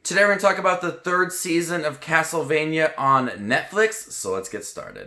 Today we're going to talk about the third season of Castlevania on Netflix, so let's get started.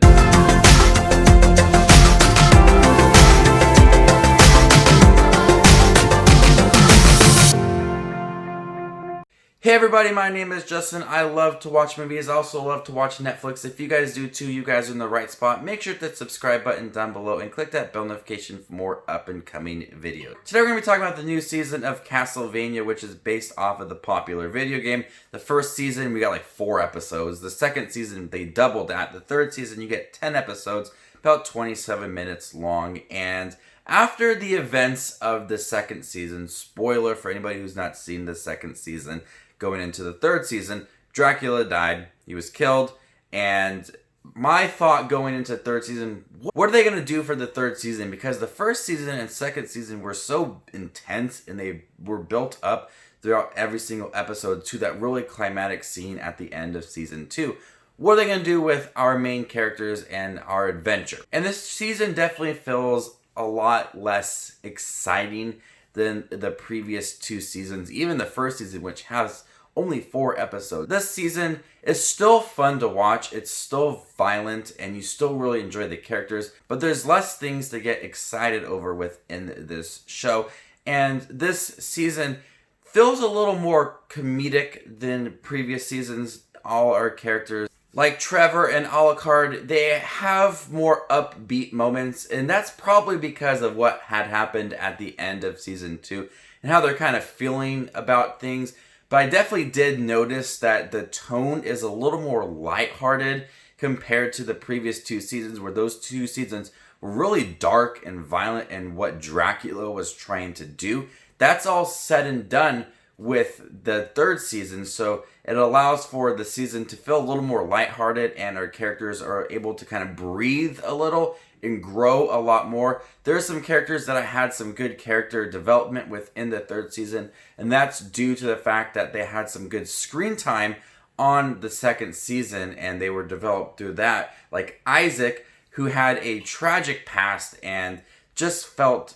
Hey everybody, my name is Justin. I love to watch movies. I also love to watch Netflix. If you guys do too, you guys are in the right spot. Make sure to hit that subscribe button down below and click that bell notification for more up and coming videos. Today we're going to be talking about the new season of Castlevania, which is based off of the popular video game. The first season, we got like 4 episodes. The second season, they doubled that. The third season, you get 10 episodes, about 27 minutes long. And after the events of the second season, spoiler for anybody who's not seen the second season, going into the third season, Dracula died. He was killed. And my thought going into third season, what are they going to do for the third season? Because the first season and second season were so intense and they were built up throughout every single episode to that really climatic scene at the end of season 2. What are they going to do with our main characters and our adventure? And this season definitely feels a lot less exciting than the previous 2 seasons. Even the first season, which has only 4 episodes. This season is still fun to watch. It's still violent and you still really enjoy the characters, but there's less things to get excited over within this show. And this season feels a little more comedic than previous seasons. All our characters, like Trevor and Alucard, they have more upbeat moments, and that's probably because of what had happened at the end of season 2 and how they're kind of feeling about things. But I definitely did notice that the tone is a little more lighthearted compared to the previous 2 seasons, where those 2 seasons were really dark and violent and what Dracula was trying to do. That's all said and done with the third season, so it allows for the season to feel a little more lighthearted and our characters are able to kind of breathe a little and grow a lot more. There are some characters that I had some good character development within the third season, and that's due to the fact that they had some good screen time on the second season and they were developed through that. Like Isaac, who had a tragic past and just felt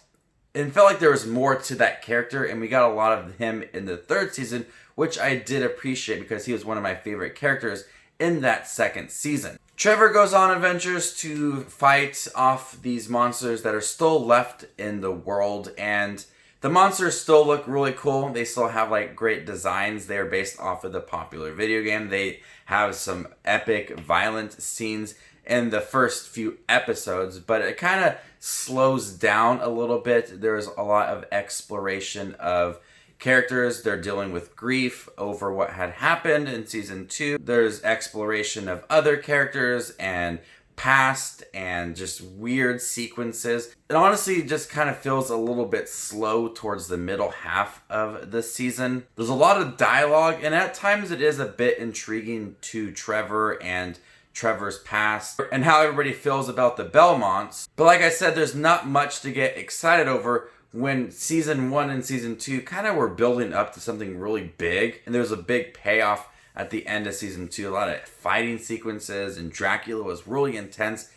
like there was more to that character, and we got a lot of him in the third season, which I did appreciate because he was one of my favorite characters in that second season. Trevor goes on adventures to fight off these monsters that are still left in the world, and the monsters still look really cool. They still have like great designs. They're based off of the popular video game. They have some epic violent scenes in the first few episodes, but it kind of slows down a little bit. There's a lot of exploration of characters. They're dealing with grief over what had happened in season 2. There's exploration of other characters and past and just weird sequences. It honestly just kind of feels a little bit slow towards the middle half of the season. There's a lot of dialogue, and at times it is a bit intriguing to Trevor and Trevor's past and how everybody feels about the Belmonts. But like I said, there's not much to get excited over when season 1 and season 2 kind of were building up to something really big, and there was a big payoff at the end of season 2. A lot of fighting sequences, and Dracula was really intense.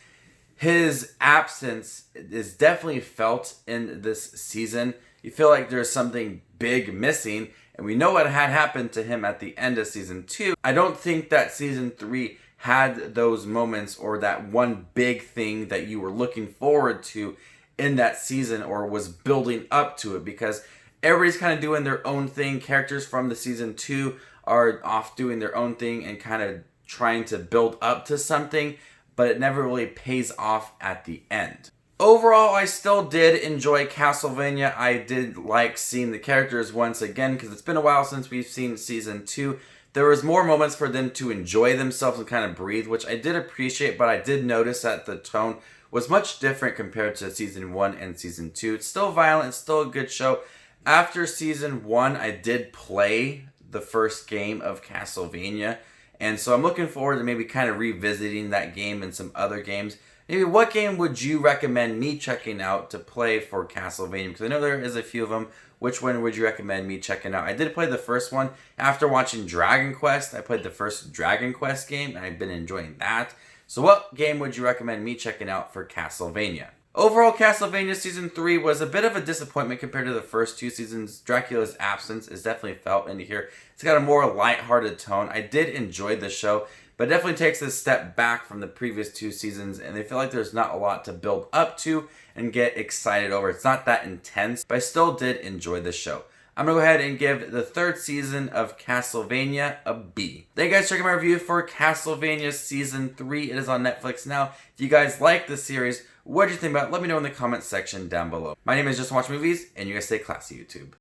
His absence is definitely felt in this season. You feel like there's something big missing, and we know what had happened to him at the end of season 2. I don't think that season 3 had those moments or that one big thing that you were looking forward to in that season or was building up to it, because everybody's kind of doing their own thing. Characters from the season 2 are off doing their own thing and kind of trying to build up to something, but it never really pays off at the end. Overall, I still did enjoy Castlevania. I did like seeing the characters once again because it's been a while since we've seen season 2. There was more moments for them to enjoy themselves and kind of breathe, which I did appreciate, but I did notice that the tone was much different compared to season 1 and season 2. It's still violent, it's still a good show. After season 1, I did play the first game of Castlevania, and so I'm looking forward to maybe kind of revisiting that game and some other games. Maybe what game would you recommend me checking out to play for Castlevania? Because I know there is a few of them. Which one would you recommend me checking out? I did play the first one. After watching Dragon Quest, I played the first Dragon Quest game, and I've been enjoying that. So what game would you recommend me checking out for Castlevania? Overall, Castlevania Season 3 was a bit of a disappointment compared to the first two seasons. Dracula's absence is definitely felt in here. It's got a more lighthearted tone. I did enjoy the show, but it definitely takes a step back from the previous two seasons, and they feel like there's not a lot to build up to and get excited over. It's not that intense, but I still did enjoy the show. I'm going to go ahead and give the third season of Castlevania a B. Thank you guys for checking my review for Castlevania Season 3. It is on Netflix now. If you guys like the series, what did you think about it? Let me know in the comments section down below. My name is Just Watch Movies, and you guys stay classy, YouTube.